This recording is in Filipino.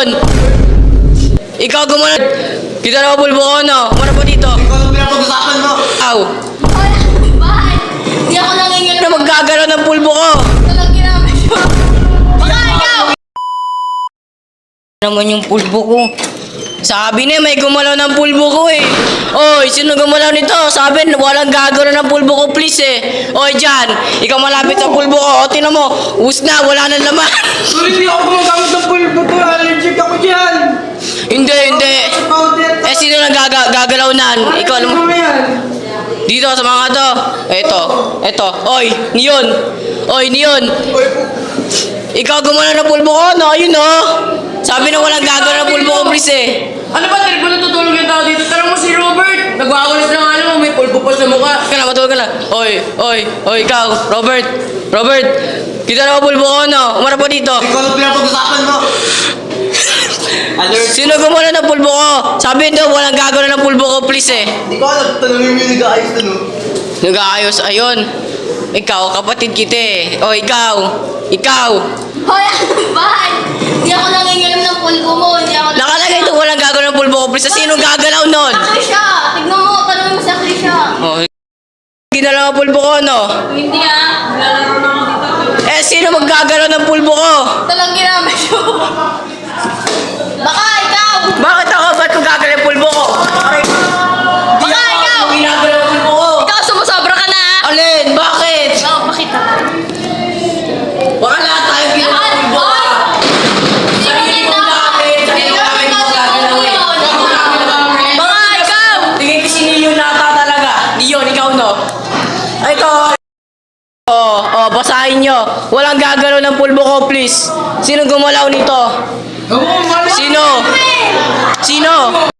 Niyon. Ikaw gumana. Kita na pulbo ko, no? Umara pa dito. Ikaw ang pinapag-usapan mo. Aw. Hoy, bakit? Hindi ako nangingil. Ano maggagalaw ng pulbo ko? Talagang ginamit mo. Baka ikaw! Naman yung pulbo ko. Sabi niya may gumalaw ng pulbo ko eh. Oy, sino gumalaw nito? Sabi, walang gagalaw ng pulbo ko please eh. Oy, Jan, ikaw malapit sa pulbo ko. O, tinan mo, us na, wala nang laman. Sorry, hindi ako gumagamit ng pulbo to. Allergic ako dyan. Hindi. Powder. Eh, sino nang gagalaw nan? Ikaw alam mo. Ano yan? Dito sa mga to. Eto. Oy, Niyon. Oy, Niyon. Uy, Ikaw gumalaw ng pulbo ko, no? Ayun, no? Sabi na walang gagalaw ng pulbo ko please eh. Ano ba, Trip? Natutulog yung tao dito? Tara mo si Robert! Nagwawalis ng alam mo, may pulpo pa sa mukha. Ka na, matulog ka na. Oy, ikaw, Robert. Kita na pulbo ko, no? Umara pa dito. ikaw ang pinapag-usapan mo. Allergic. Sino gumalaw ng pulbo ko? Sabi daw walang gagalaw ng pulbo ko please eh. Hindi ko alam. Tanongin mo yung nag-aayos na no. Nag-aayos, ayun. Ikaw, kapatid kita eh. O, ikaw. Hoy, bakit? Hindi ako nangingil ng pulbo mo. Hindi ako Nakalagay ito, walang gagalaw ng pulbo ko please. Sino gagalaw nun? Sa Krisha! Tignan mo, tanongin mo sa Krisha. Oh, ginalaw ang pulbo ko, no? Hindi ah. Lalaro na ako dito. Eh, sino maggagalaw ng pulbo ko? Talagang ginamit mo. Baka ikaw! Bakit ako? Ba't ko gagalaw yung pulbo ko? Baka ikaw! Ginagalaw yung pulbo ko. Ikaw, sumusobra ka na ah. Alin? Bakit? Oo, bakit ka? Baka lahat tayo ginagawa ng pulbo ko. Sarili kong gamit. Sarili kong gamit mo gagalaw eh. Baka ikaw! Tingin ko si Niyon nata talaga. Niyon, ikaw no? Ay, ikaw. Basahin nyo. Walang gagalaw ng pulbo ko, please. Sino gumalaw nito? Sino?